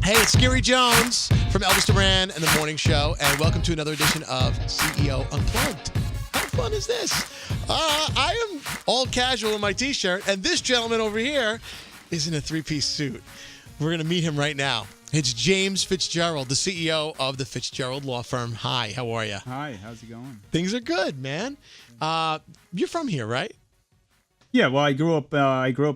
Hey, it's Gary Jones from Elvis Duran and The Morning Show, and welcome to another edition of CEO Unplugged. How fun is this? I am all casual in my T-shirt, and this gentleman over here is in a three-piece suit. We're going to meet him right now. It's James Fitzgerald, the CEO of the Fitzgerald Law Firm. Hi, how are you? Hi, how's it going? Things are good, man. You're from here, right? Yeah, well, I grew up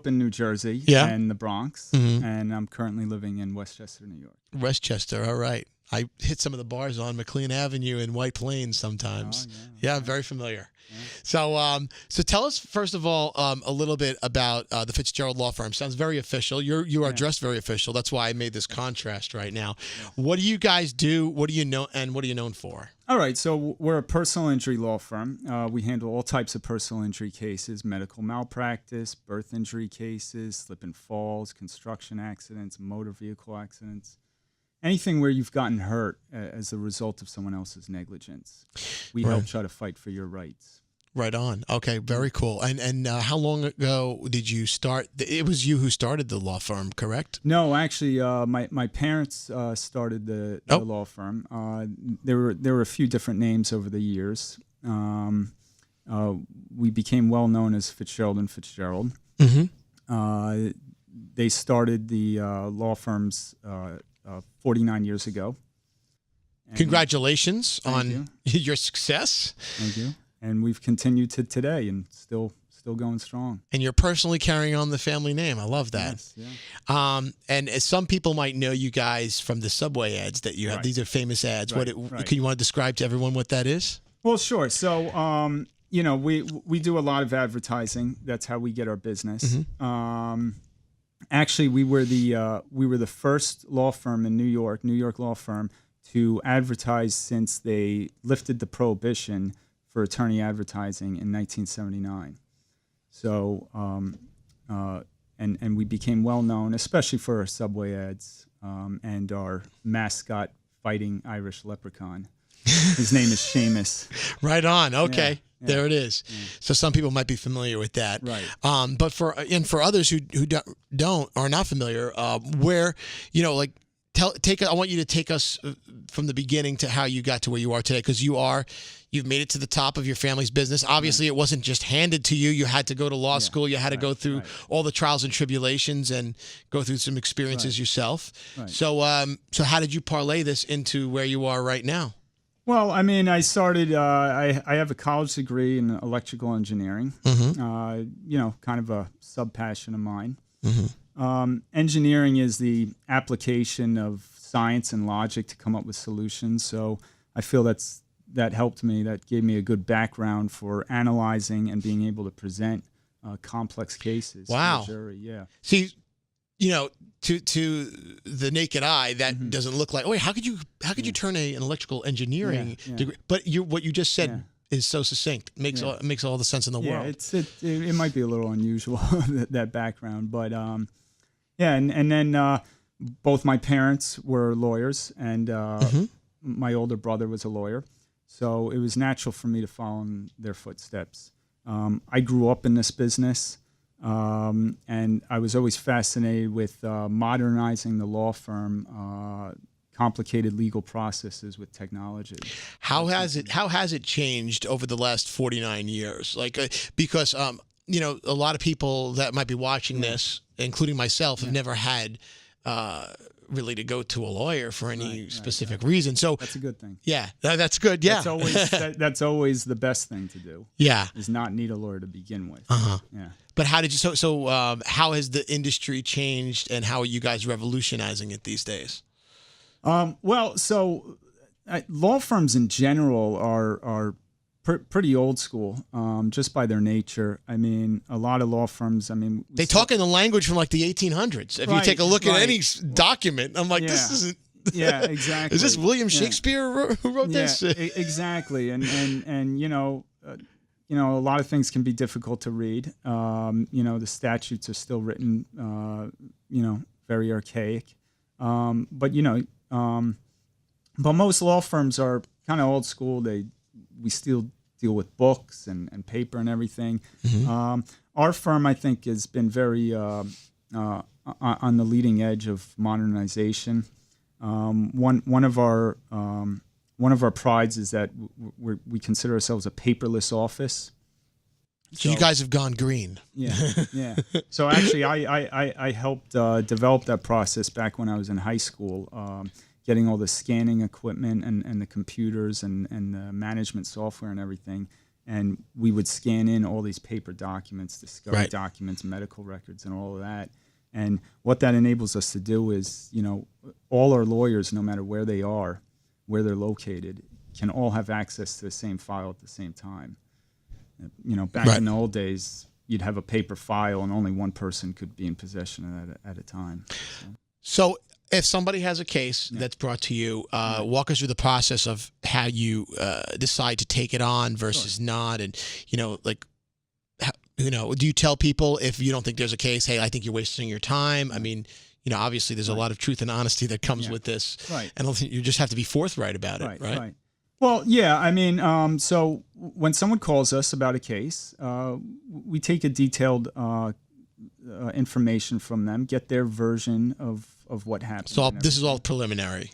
in New Jersey and the Bronx, and I'm currently living in Westchester, New York. Westchester, all right. I hit some of the bars on McLean Avenue in White Plains sometimes. Yeah, I'm very familiar. Yeah. So tell us first of all a little bit about the Fitzgerald Law Firm. Sounds very official. You are dressed very official. That's why I made this contrast right now. Yes. What do you guys do? What do you know? And what are you known for? All right, so we're a personal injury law firm. We handle all types of personal injury cases: medical malpractice, birth injury cases, slip and falls, construction accidents, motor vehicle accidents. Anything where you've gotten hurt as a result of someone else's negligence. We help try to fight for your rights. Right on. Okay, very cool. And how long ago did you start? It was you who started the law firm, correct? No, actually, my parents started the law firm. There were a few different names over the years. We became well known as Fitzgerald and Fitzgerald. Mm-hmm. They started the law firms 49 years ago. And congratulations on your success. Thank you. And we've continued to today and still going strong. And you're personally carrying on the family name. I love that. Yes, yeah. And as some people might know you guys from the subway ads that you have. These are famous ads. Can you want to describe to everyone what that is? Well, sure. So, we do a lot of advertising. That's how we get our business. Mm-hmm. Actually, we were the first law firm in New York law firm, to advertise since they lifted the prohibition for attorney advertising in 1979. So, and we became well known, especially for our subway ads and our mascot fighting Irish leprechaun. His name is Seamus. Right on. Okay. Yeah. There it is. Yeah. So some people might be familiar with that. Right. But for others who are not familiar, where, I want you to take us from the beginning to how you got to where you are today, because you've made it to the top of your family's business. Obviously, it wasn't just handed to you. You had to go to law school. You had to go through all the trials and tribulations and go through some experiences yourself. Right. So how did you parlay this into where you are right now? Well, I mean, I started. I have a college degree in electrical engineering. Mm-hmm. Kind of a sub passion of mine. Mm-hmm. Engineering is the application of science and logic to come up with solutions. So I feel that helped me. That gave me a good background for analyzing and being able to present complex cases. Wow. To the jury. Yeah. See, to the naked eye, that doesn't look like. Oh, wait, how could you turn an electrical engineering degree? But what you just said is so succinct. It makes all the sense in the world. It might be a little unusual that background, but and then both my parents were lawyers, and my older brother was a lawyer, so it was natural for me to follow in their footsteps. I grew up in this business. And I was always fascinated with modernizing the law firm, complicated legal processes with technology. How has it changed over the last 49 years? Because a lot of people that might be watching this, including myself, have never had really to go to a lawyer for any specific reason. So that's a good thing. Yeah, that's good. Yeah, that's always the best thing to do. Yeah, is not need a lawyer to begin with. Yeah. But how did you? So how has the industry changed, and how are you guys revolutionizing it these days? Law firms in general are pretty old school, just by their nature. I mean, a lot of law firms. They talk in the language from like the 1800s. If you take a look at any document, I'm like, this isn't. Yeah, exactly. Is this William Shakespeare who wrote this? Exactly, and a lot of things can be difficult to read. The statutes are still written, very archaic. But most law firms are kind of old school. We still deal with books and paper and everything. Mm-hmm. Our firm, I think, has been very on the leading edge of modernization. One of our prides is that we consider ourselves a paperless office. So you guys have gone green. Yeah, yeah. So actually, I helped develop that process back when I was in high school, getting all the scanning equipment and the computers and the management software and everything. And we would scan in all these paper documents, discovery documents, medical records, and all of that. And what that enables us to do is, all our lawyers, no matter where they are, where they're located, can all have access to the same file at the same time. Back in the old days, you'd have a paper file and only one person could be in possession of that at a time. So if somebody has a case that's brought to you, walk us through the process of how you decide to take it on versus not. And, do you tell people if you don't think there's a case, hey, I think you're wasting your time? I mean, obviously there's a lot of truth and honesty that comes with this. Right. And I think you just have to be forthright about it, right? Well, yeah, I mean, so when someone calls us about a case, we take a detailed information from them, get their version of what happened. So this is all preliminary.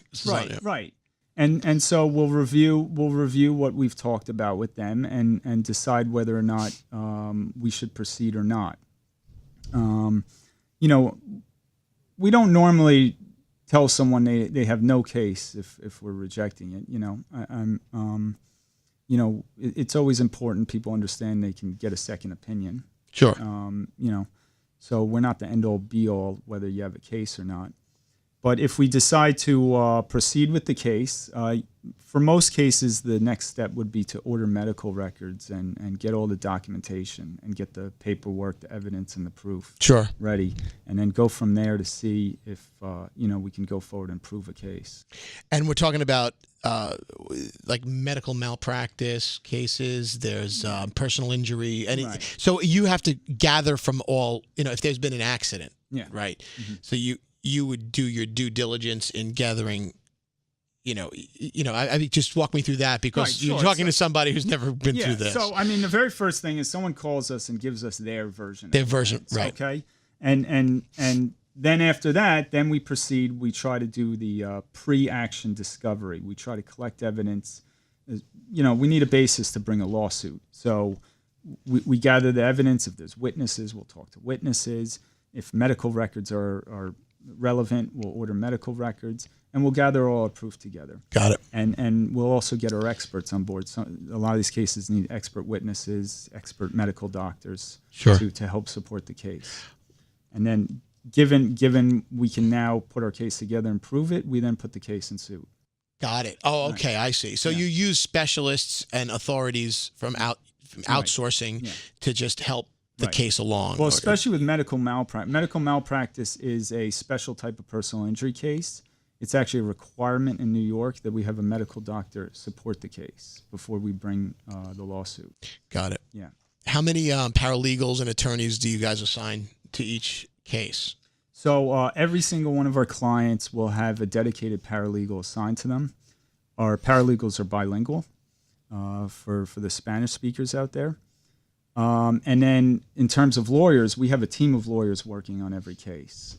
Right. And so we'll review what we've talked about with them and decide whether or not we should proceed or not. We don't normally tell someone they have no case if we're rejecting it. It's always important people understand they can get a second opinion. Sure. So we're not the end all be all whether you have a case or not. But if we decide to proceed with the case, for most cases, the next step would be to order medical records and get all the documentation and get the paperwork, the evidence, and the proof ready, and then go from there to see if we can go forward and prove a case. And we're talking about like medical malpractice cases. There's personal injury, so you have to gather from all. If there's been an accident, right? Mm-hmm. So you would do your due diligence in gathering, I mean, just walk me through that because you're talking to somebody who's never been through this. So, I mean, the very first thing is someone calls us and gives us their version. Right. Okay. And then after that, then we proceed. We try to do the pre-action discovery. We try to collect evidence. We need a basis to bring a lawsuit. So we gather the evidence. If there's witnesses, we'll talk to witnesses. If medical records are relevant, we'll order medical records, and we'll gather all our proof together. Got it. And we'll also get our experts on board. So a lot of these cases need expert witnesses, expert medical doctors to help support the case. And then given we can now put our case together and prove it, we then put the case in suit. Got it. Oh, okay, I see. So you use specialists and authorities from outsourcing to just help the case along. Well, especially with medical malpractice. Medical malpractice is a special type of personal injury case. It's actually a requirement in New York that we have a medical doctor support the case before we bring the lawsuit. Got it. Yeah. How many paralegals and attorneys do you guys assign to each case? So every single one of our clients will have a dedicated paralegal assigned to them. Our paralegals are bilingual for the Spanish speakers out there. And then in terms of lawyers, we have a team of lawyers working on every case.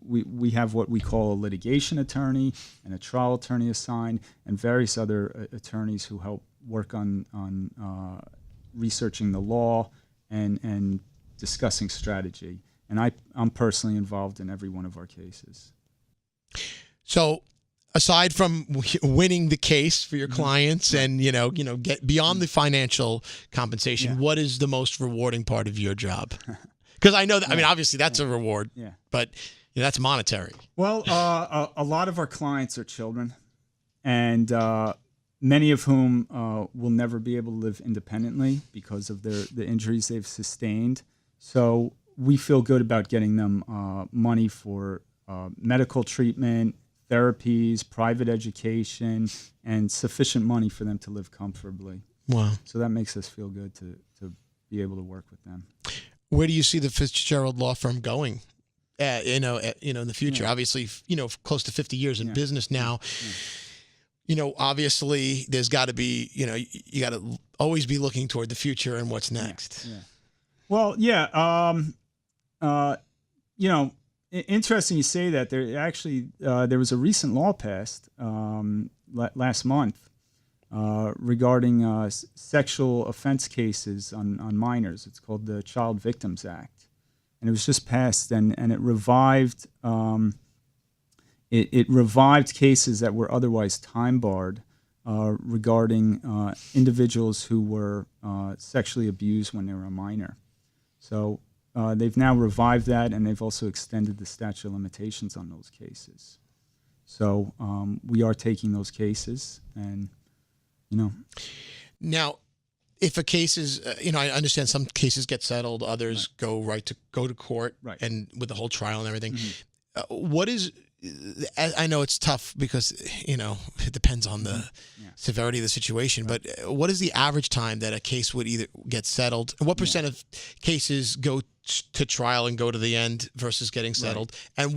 We have what we call a litigation attorney and a trial attorney assigned, and various other attorneys who help work on researching the law and discussing strategy. And I'm personally involved in every one of our cases. So aside from winning the case for your clients and, get beyond the financial compensation, what is the most rewarding part of your job? Because I know that, I mean, obviously that's a reward, but that's monetary. Well, a lot of our clients are children, and many of whom will never be able to live independently because of the injuries they've sustained. So we feel good about getting them money for medical treatment, therapies, private education, and sufficient money for them to live comfortably. Wow. So that makes us feel good to be able to work with them. Where do you see the Fitzgerald law firm going? In the future, obviously, close to 50 years in business now, obviously there's got to be, you got to always be looking toward the future and what's next. Well, interesting you say that. There was a recent law passed last month regarding sexual offense cases on minors. It's called the Child Victims Act, and it was just passed, and it revived it revived cases that were otherwise time barred regarding individuals who were sexually abused when they were a minor. So they've now revived that, and they've also extended the statute of limitations on those cases. So we are taking those cases, and Now, if a case is, I understand some cases get settled, others go to court, and with the whole trial and everything. What is? I know it's tough because it depends on the severity of the situation. But what is the average time that a case would either get settled? And what percent of cases go to trial and go to the end versus getting settled? And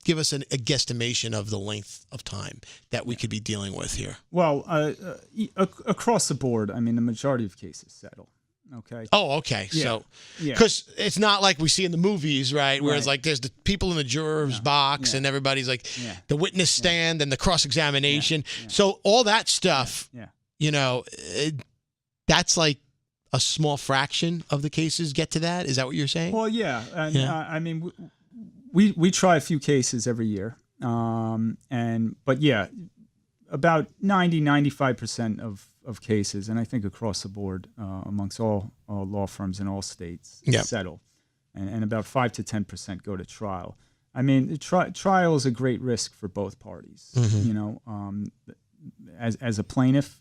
give us a guesstimation of the length of time that we could be dealing with here? Well, across the board, I mean, the majority of cases settle. Okay. Oh, okay. Yeah. So, because it's not like we see in the movies, right? Where it's like there's the people in the juror's box and everybody's like the witness stand and the cross-examination. So all that stuff, that's like a small fraction of the cases get to that. Is that what you're saying? Well, yeah. And, I mean, we try a few cases every year. But about 95% of cases, and I think across the board amongst all law firms in all states, settle, and about 5 to 10% go to trial. I mean, trial is a great risk for both parties. Mm-hmm. As a plaintiff,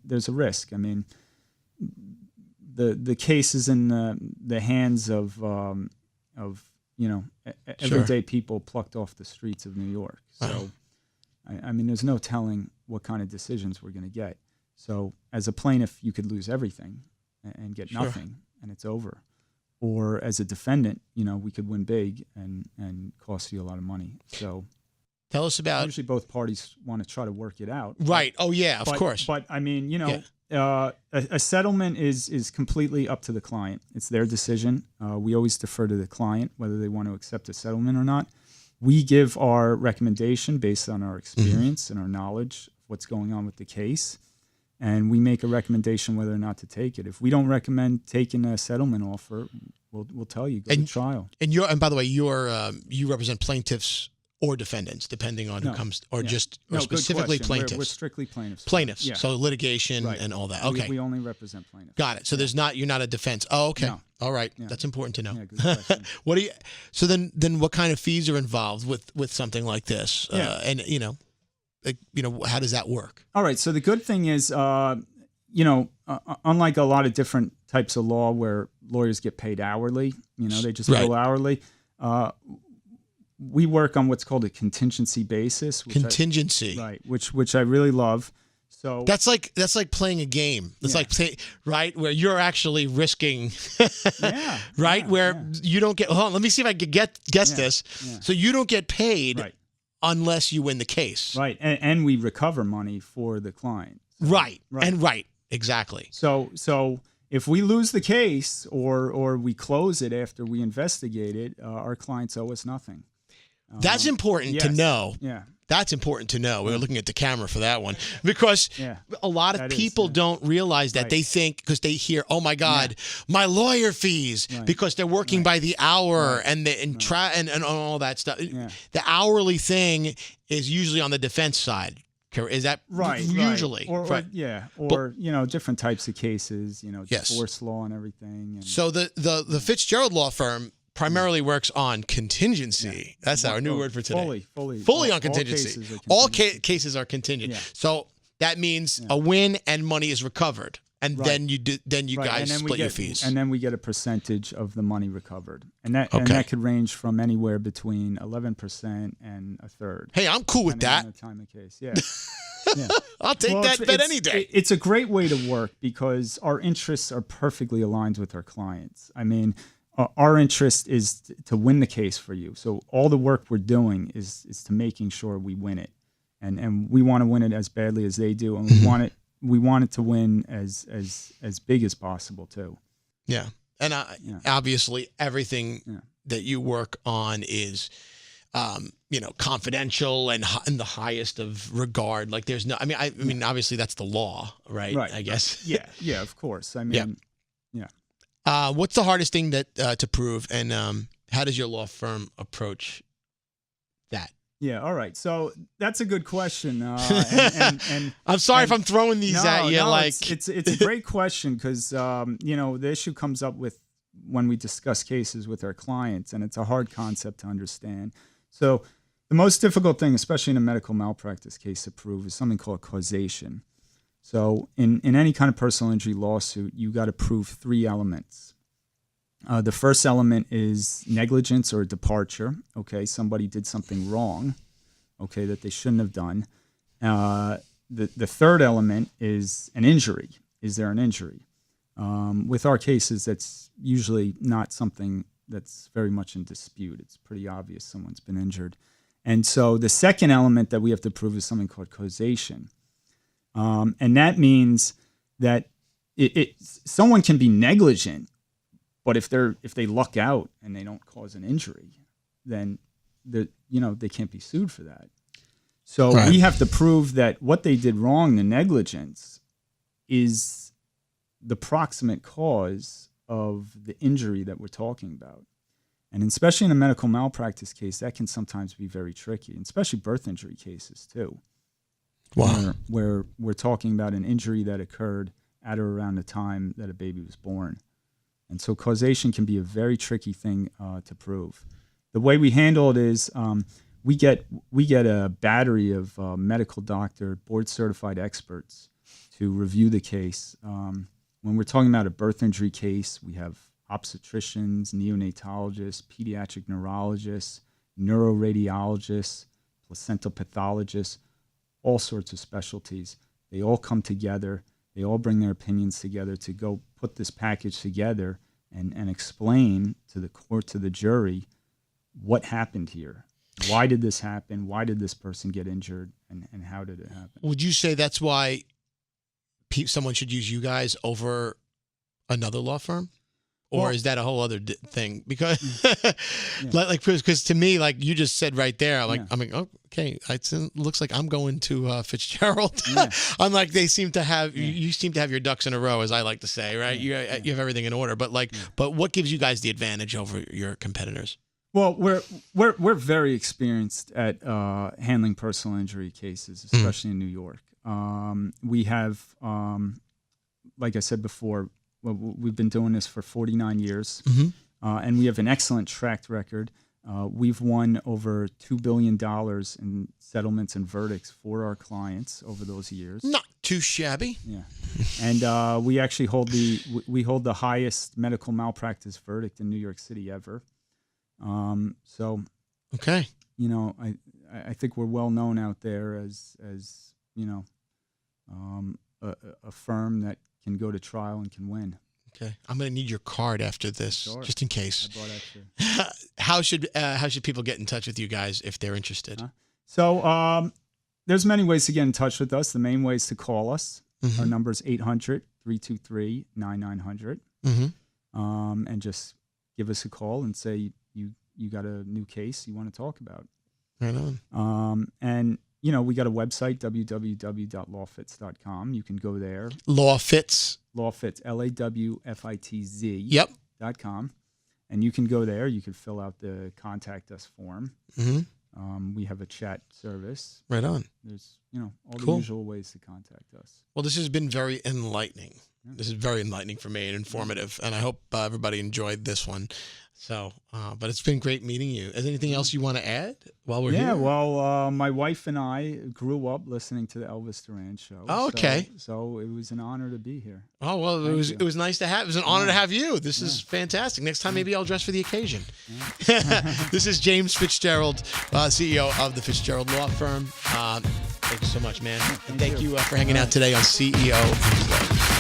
there's a risk. I mean, the case is in the hands of everyday people plucked off the streets of New York. So, I mean, there's no telling what kind of decisions we're going to get. So as a plaintiff, you could lose everything and get nothing, and it's over. Or as a defendant, we could win big and cost you a lot of money. So tell us about... Usually both parties want to try to work it out. Right. Oh, yeah, of course. But, I mean, a settlement is completely up to the client. It's their decision. We always defer to the client, whether they want to accept a settlement or not. We give our recommendation based on our experience and our knowledge of what's going on with the case, and we make a recommendation whether or not to take it. If we don't recommend taking a settlement offer, we'll tell you, go to trial. And by the way, you represent plaintiffs or defendants, depending on who comes, or specifically plaintiffs. We're strictly plaintiffs. Plaintiffs, Yeah. So litigation and all that. Okay, we only represent plaintiffs. Got it. So you're not a defense. Oh, okay. No. All right, Yeah. that's important to know. Yeah, good question. So then what kind of fees are involved with something like this? And how does that work? All right. So the good thing is, unlike a lot of different types of law where lawyers get paid hourly, they just bill hourly. We work on what's called a contingency basis. Which I really love. So that's like playing a game. It's like where you're actually risking, where you don't get. Hold on, let me see if I can guess this. Yeah. So you don't get paid unless you win the case. Right, and we recover money for the client. So, exactly. So if we lose the case or we close it after we investigate it, our clients owe us nothing. That's important to know. Yeah. That's important to know. We were looking at the camera for that one because a lot of people don't realize that. They think because they hear, "Oh my God, my lawyer fees," because they're working by the hour and all that stuff. Yeah. The hourly thing is usually on the defense side. Is that usually? Or different types of cases. Divorce law and everything. And, so the Fitzgerald law firm primarily works on contingency. That's our new word for today. Fully on contingency. All cases are contingent. Yeah. So that means a win and money is recovered, and then you guys split your fees. And then we get a percentage of the money recovered, and that could range from anywhere between 11% and a third. Hey, I'm cool with that. On the time of case, I'll take that bet any day. It's a great way to work because our interests are perfectly aligned with our clients. I mean, our interest is to win the case for you. So all the work we're doing is to making sure we win it, and we want to win it as badly as they do, and we want it to win as big as possible too. Yeah, and obviously everything that you work on is, confidential and in the highest of regard. Like there's no, I mean, obviously that's the law, right? Right. I guess. Yeah, of course. I mean, What's the hardest thing that to prove, and how does your law firm approach that? Yeah. All right. So that's a good question. And I'm sorry if I'm throwing these at you. It's a great question because the issue comes up with when we discuss cases with our clients, and it's a hard concept to understand. So the most difficult thing, especially in a medical malpractice case, to prove is something called causation. So in any kind of personal injury lawsuit, you got to prove 3 elements. The first element is negligence or departure. Okay, somebody did something wrong, okay, that they shouldn't have done. The third element is an injury. Is there an injury? With our cases, that's usually not something that's very much in dispute. It's pretty obvious someone's been injured. And so the second element that we have to prove is something called causation. And that means that someone can be negligent, but if they luck out and they don't cause an injury, then they can't be sued for that. So we have to prove that what they did wrong, the negligence, is the proximate cause of the injury that we're talking about. And especially in a medical malpractice case, that can sometimes be very tricky, and especially birth injury cases too. Wow. Where we're talking about an injury that occurred at or around the time that a baby was born. And so causation can be a very tricky thing to prove. The way we handle it is we get a battery of medical doctor, board-certified experts to review the case. When we're talking about a birth injury case, we have obstetricians, neonatologists, pediatric neurologists, neuroradiologists, placental pathologists, all sorts of specialties. They all come together. They all bring their opinions together to go put this package together and explain to the court, to the jury, what happened here. Why did this happen? Why did this person get injured? And how did it happen? Would you say that's why someone should use you guys over another law firm? Or is that a whole other thing? Because, because to me, like you just said right there, I'm like, oh, okay, it looks like I'm going to Fitzgerald. Yeah. I'm like, they seem to have, you seem to have your ducks in a row, as I like to say, right? You have everything in order. But but what gives you guys the advantage over your competitors? Well, we're very experienced at handling personal injury cases, especially in New York. We have, like I said before, we've been doing this for 49 years, and we have an excellent track record. We've won over $2 billion in settlements and verdicts for our clients over those years. Not too shabby. Yeah, and we actually hold the highest medical malpractice verdict in New York City ever. So, okay, I think we're well known out there as a firm that can go to trial and can win. Okay, I'm going to need your card after this, just in case. I bought extra. How should people get in touch with you guys if they're interested? So there's many ways to get in touch with us. The main way is to call us. Our number is 800-323-9900. And just give us a call and say you got a new case you want to talk about. Right on. And we got a website, www.lawfitz.com. You can go there. Lawfitz. Lawfitz, LAWFITZ. Yep. .com. And you can go there. You can fill out the contact us form. We have a chat service. Right on. There's, all the usual ways to contact us. Well, this has been very enlightening. Yeah. This is very enlightening for me and informative, and I hope everybody enjoyed this one. So, but it's been great meeting you. Is there anything else you want to add while we're here? Yeah, well, my wife and I grew up listening to the Elvis Duran show. Oh, okay. So it was an honor to be here. Oh, well, it was nice to have. It was an honor to have you. This is fantastic. Next time, maybe I'll dress for the occasion. Yeah. This is James Fitzgerald, CEO of the Fitzgerald Law Firm. Thank you so much, man. And thank you for hanging out today on CEO Unplugged.